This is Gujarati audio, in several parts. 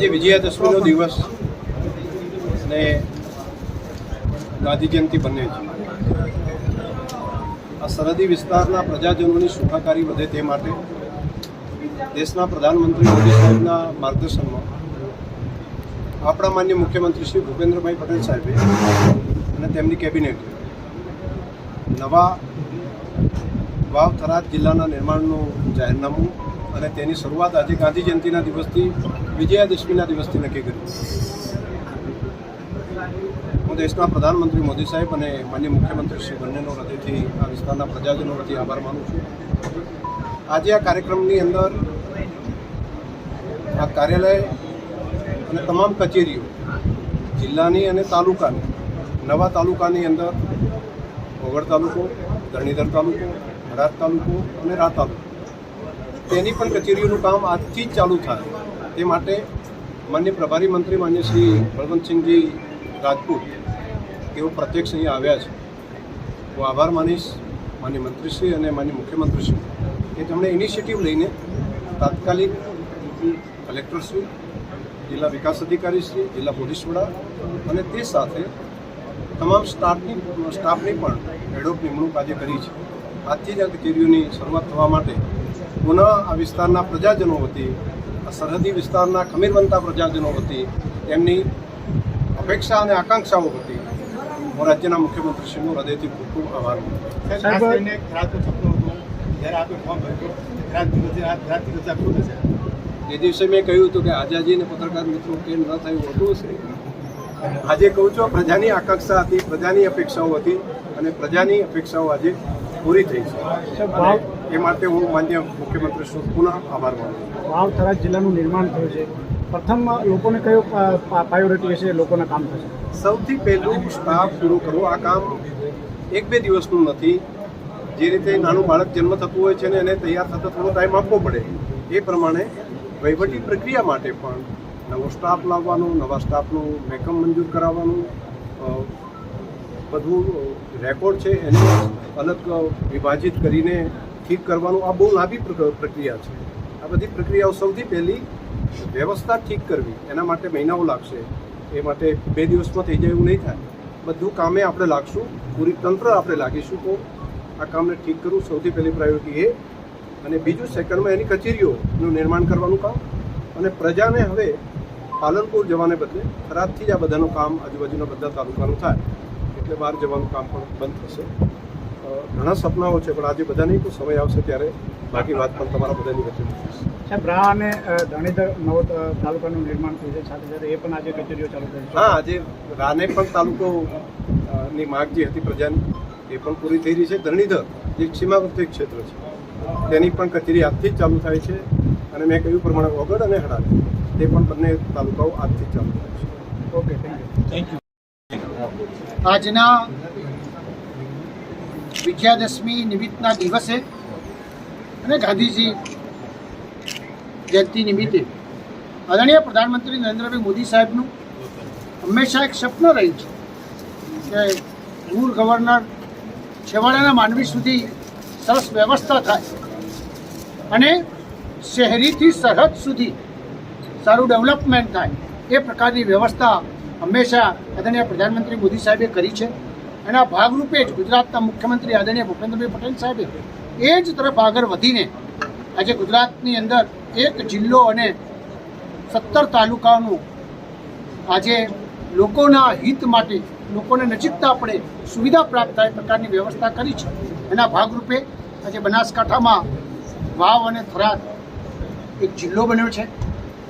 આજે વિજયાદશમીનો દિવસ અને ગાંધી જયંતિ બંને છે. આ સરહદી વિસ્તારના પ્રજાજનોની સુખાકારી વધે તે માટે દેશના પ્રધાનમંત્રી મોદી સાહેબના માર્ગદર્શનમાં આપણા માન્ય મુખ્યમંત્રી શ્રી ભૂપેન્દ્રભાઈ પટેલ સાહેબે અને તેમની કેબિનેટે નવા વાવ થરાદ જિલ્લાના નિર્માણનું જાહેરનામું અને તેની શરૂઆત આજે ગાંધી જયંતિના દિવસથી વિજયાદશમીના દિવસથી નક્કી કરી. હું દેશના પ્રધાનમંત્રી મોદી સાહેબ અને માન્ય મુખ્યમંત્રી શ્રી બંનેનો હૃદયથી આ વિસ્તારના પ્રજાજનો વતી આભાર માનું છું. આજે આ કાર્યક્રમની અંદર આ કાર્યાલય અને તમામ કચેરીઓ જિલ્લાની અને તાલુકાની નવા તાલુકાની અંદર ઓગળ તાલુકો, ધરણીધર તાલુકો, હળાદ તાલુકો અને રા તાલુકો તેની પણ કચેરીઓનું કામ આજથી જ ચાલુ થાય તે માટે માન્ય પ્રભારી મંત્રી માન્ય શ્રી બળવંતસિંહજી રાજપૂત તેઓ પ્રત્યક્ષ અહીંયા આવ્યા છે. હું આભાર માનીશ માન્ય મંત્રીશ્રી અને માન્ય મુખ્યમંત્રીશ્રી કે તેમણે ઇનિશિયેટિવ લઈને તાત્કાલિક કલેક્ટરશ્રી, જિલ્લા વિકાસ અધિકારીશ્રી, જિલ્લા પોલીસ વડા અને તે સાથે તમામ સ્ટાફની પણ એડોપ નિમણૂક આજે કરી છે. આજથી જ આ કચેરીઓની શરૂઆત થવા માટે પુનઃ આ વિસ્તારના પ્રજાજનો વતી, આ સરહદી વિસ્તારના ખમીરવંતા પ્રજાજનો વતી તેમની અપેક્ષા અને આકાંક્ષાઓ વતી હું રાજ્યના મુખ્યમંત્રીશ્રીનો હૃદયથી ખૂબ ખૂબ આભાર માનું. એ દિવસે મેં કહ્યું હતું કે આઝાદીને પત્રકાર મિત્રો કેમ ન થયું હતું હશે. આજે કહું છું, પ્રજાની આકાંક્ષા હતી, પ્રજાની અપેક્ષાઓ હતી અને પ્રજાની અપેક્ષાઓ આજે પૂરી થઈ છે. એ માટે હું માન્ય મુખ્યમંત્રી શ્રી પુનઃ આભાર માનું. વાવ થરાદ જિલ્લાનું નિર્માણ થયું છે. પ્રથમ લોકોને કયો પ્રાયોરિટી હશે, લોકોના કામ થશે? સૌથી પહેલું સ્ટાફ પૂરો કરવો. આ કામ 1-2 દિવસનું નથી. જે રીતે નાનું બાળક જન્મ થતું હોય છે ને એને તૈયાર થતાં થોડો ટાઈમ આપવો પડે, એ પ્રમાણે વહીવટી પ્રક્રિયા માટે પણ નવો સ્ટાફ લાવવાનો, નવા સ્ટાફનું મેકમ મંજૂર કરાવવાનું, બધું રેકોર્ડ છે એને અલગ વિભાજિત કરીને ઠીક કરવાનું, આ બહુ લાંબી પ્રક્રિયા છે. આ બધી પ્રક્રિયાઓ સૌથી પહેલી વ્યવસ્થા ઠીક કરવી, એના માટે મહિનાઓ લાગશે. એ માટે 2 દિવસમાં થઈ જાય એવું નહીં થાય. બધું કામે આપણે લાગશું, પૂરી તંત્ર આપણે લાગીશું તો આ કામને ઠીક કરવું સૌથી પહેલી પ્રાયોરિટી એ. અને બીજું સેકન્ડમાં એની કચેરીઓનું નિર્માણ કરવાનું કામ. અને પ્રજાને હવે પાલનપુર જવાને બદલે થરાદથી જ આ બધાનું કામ આજુબાજુના બધા તાલુકાનું થાય એટલે બહાર જવાનું કામ પણ બંધ થશે. ઘણા સપનાઓ છે પણ આજે બધા નહીં, તો સમય આવશે ત્યારે બાકી વાત પણ તમારા બધાની વચ્ચે થશે. સાહેબ, રા અને ધરણીધર નવો તાલુકાનું નિર્માણ થયું છે, સાથે સાથે એ પણ આજે કચેરીઓ ચાલુ થઈ છે. હા, આજે રાને પણ તાલુકોની માગ જે હતી પ્રજાની એ પણ પૂરી થઈ રહી છે. ધરણીધર જે સીમાવર્તી ક્ષેત્ર છે તેની પણ કચેરી આજથી જ ચાલુ થાય છે. અને મેં કહ્યું પ્રમાણે ઓગળ અને હળાદ તે પણ બંને તાલુકાઓ આજથી જ ચાલુ થાય છે. Okay, thank you. આજના વિજયાદશમી નિમિત્તના દિવસે અને ગાંધીજી જયંતિ નિમિત્તે આદરણીય પ્રધાનમંત્રી નરેન્દ્રભાઈ મોદી સાહેબનું હંમેશા એક સપન રહ્યું છે કે રૂરલ ગવર્નર છેવાડાના માનવી સુધી સરસ વ્યવસ્થા થાય અને શહેરીથી સરહદ સુધી સારું ડેવલપમેન્ટ થાય. એ પ્રકારની વ્યવસ્થા હંમેશા આદરણીય પ્રધાનમંત્રી મોદી સાહેબે કરી છે. એના ભાગરૂપે જ ગુજરાતના મુખ્યમંત્રી આદરણીય ભૂપેન્દ્રભાઈ પટેલ સાહેબે એ જ તરફ આગળ વધીને આજે ગુજરાતની અંદર 1 જિલ્લો અને 17 તાલુકાઓનું આજે લોકોના હિત માટે, લોકોને નજીકતા પડે, સુવિધા પ્રાપ્ત થાય પ્રકારની વ્યવસ્થા કરી છે. એના ભાગરૂપે આજે બનાસકાંઠામાં વાવ અને થરાદ એક જિલ્લો બન્યો છે.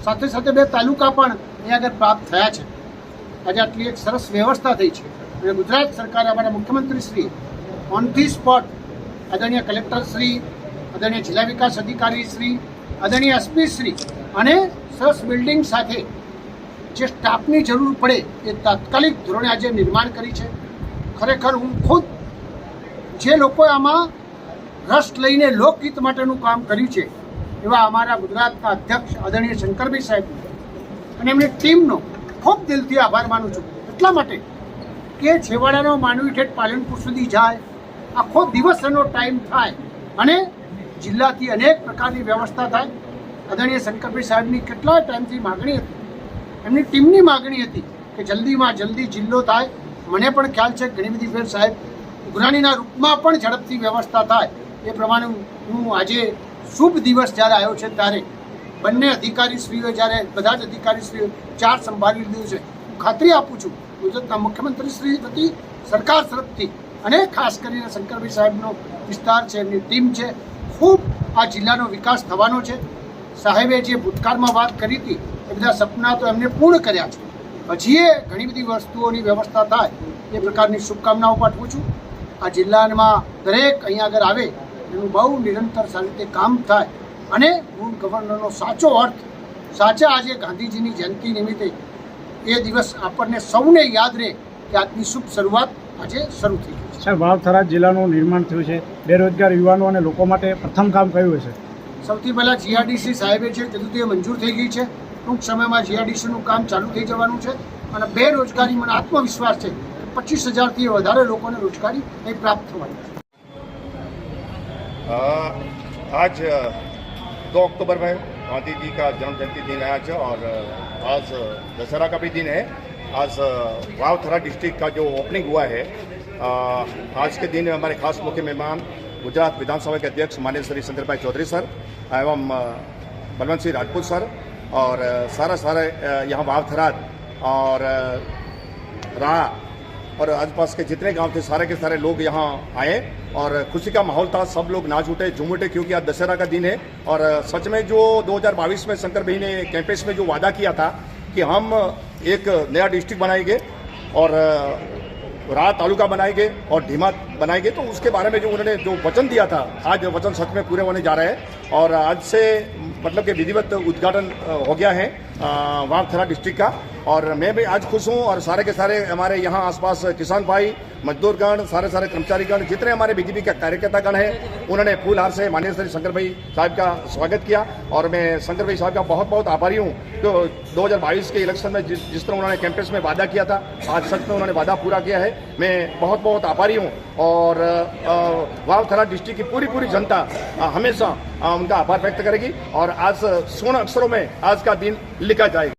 સાથે સાથે 2 તાલુકા પણ અહીંયા આગળ પ્રાપ્ત થયા છે. આજે આટલી એક સરસ વ્યવસ્થા થઈ છે. અને ગુજરાત સરકાર, અમારા મુખ્યમંત્રી શ્રી ઓન ધી સ્પોટ આદરણીય કલેક્ટર શ્રી, આદરણીય જિલ્લા વિકાસ અધિકારી શ્રી, આદરણીય એસપી શ્રી અને સરસ બિલ્ડિંગ સાથે જે સ્ટાફની જરૂર પડે એ તાત્કાલિક ધોરણે આજે નિર્માણ કરી છે. ખરેખર હું ખુદ જે લોકોએ આમાં રસ લઈને લોકહિત માટેનું કામ કર્યું છે એવા અમારા ગુજરાતના અધ્યક્ષ આદરણીય શંકરભાઈ સાહેબ અને એમની ટીમનો ખૂબ દિલથી આભાર માનું છું. એટલા માટે કે છેવાડાનો માનવી ઠેઠ પાલનપુર સુધી જાય, આખો દિવસ એનો ટાઈમ થાય અને જિલ્લાથી અનેક પ્રકારની વ્યવસ્થા થાય. આદરણીય શંકરભાઈ સાહેબની કેટલા ટાઈમથી માગણી હતી એમની ટીમની માગણી હતી કે જલ્દીમાં જલ્દી જિલ્લો થાય. મને પણ ખ્યાલ છે ઘણી બધી ફેર સાહેબ ઉઘરાણીના રૂપમાં પણ ઝડપથી વ્યવસ્થા થાય એ પ્રમાણે હું આજે શુભ દિવસ જ્યારે આવ્યો છે ત્યારે બંને અધિકારીશ્રીઓ જ્યારે બધા જ અધિકારીશ્રીઓ ચાર્જ સંભાળી લીધું છે, હું ખાતરી આપું છું ગુજરાતના મુખ્યમંત્રી શ્રી વતી સરકાર તરફથી અને ખાસ કરીને શંકરભાઈ સાહેબનો વિસ્તાર છે, એમની ટીમ છે, ખૂબ આ જિલ્લાનો વિકાસ થવાનો છે. સાહેબે જે ભૂતકાળમાં વાત કરી હતી એ બધા સપના તો એમને પૂર્ણ કર્યા છે. હજી એ ઘણી બધી વસ્તુઓની વ્યવસ્થા થાય એ પ્રકારની શુભકામનાઓ પાઠવું છું. આ જિલ્લામાં દરેક અહીંયા આગળ આવે એનું બહુ નિરંતર સારી રીતે કામ થાય અને ગુડ ગવર્નરનો સાચો અર્થ સાચા આજે ગાંધીજીની જયંતિ નિમિત્તે એ દિવસ આપણને સૌને યાદ રહે કે આજની શુભ શરૂઆત આજે શરૂ થઈ ગઈ છે. સાહેબ, વાવ-થરાદ જિલ્લાનું નિર્માણ થયું છે. બેરોજગાર યુવાનો અને લોકો માટે પ્રથમ કામ કયું હશે? સૌથી પહેલાં જીઆરડીસી સાહેબે જે કીધું તે મંજૂર થઈ ગઈ છે. ટૂંક સમયમાં જીઆરડીસીનું કામ ચાલુ થઈ જવાનું છે અને બેરોજગારી મને આત્મવિશ્વાસ છે કે 25,000થી વધારે લોકોને રોજગારી અહીં પ્રાપ્ત થવાની છે. आज 2 अक्टूबर में गांधी जी का जन्म जयंती दिन आया है और आज दशहरा का भी दिन है. आज वाव-थरा डिस्ट्रिक्ट का जो ओपनिंग हुआ है, आज के दिन हमारे खास मुख्य मेहमान गुजरात विधानसभा के अध्यक्ष माननीय श्री शंकरभाई चौधरी सर एवं बलवंत सिंह राजपूत सर और सारा यहाँ वाव-थराद और राह और आसपास के जितने गांव थे सारे के सारे लोग यहाँ आए और खुशी का माहौल था. सब लोग नाच उठे, झूम उठे क्योंकि आज दशहरा का दिन है. और सच में जो 2022 में शंकर भाई ने कैंपस में जो वादा किया था कि हम एक नया डिस्ट्रिक्ट बनाएंगे और राह तालुका बनाएंगे और ढीमा बनाएंगे, तो उसके बारे में जो उन्होंने जो वचन दिया था आज वचन सच में पूरे होने जा रहे हैं. और आज से मतलब कि विधिवत उद्घाटन हो गया है वाव-थरा डिस्ट्रिक्ट का. और मैं भी आज खुश हूँ और सारे के सारे हमारे यहाँ आसपास किसान भाई, मजदूरगण, सारे कर्मचारीगण, जितने हमारे बीजेपी के कार्यकर्तागण हैं, उन्होंने फूल हार से माननीय श्री शंकर भाई साहब का स्वागत किया. और मैं शंकर भाई साहब का बहुत बहुत आभारी हूँ जो 2022 के इलेक्शन में जिस तरह उन्होंने कैंपस में वादा किया था आज सच में उन्होंने वादा पूरा किया है. मैं बहुत बहुत आभारी हूँ और वाव-थरा डिस्ट्रिक्ट की पूरी जनता हमेशा उनका आभार व्यक्त करेगी और आज स्वर्ण अक्षरों में आज का दिन लिखा जाएगा.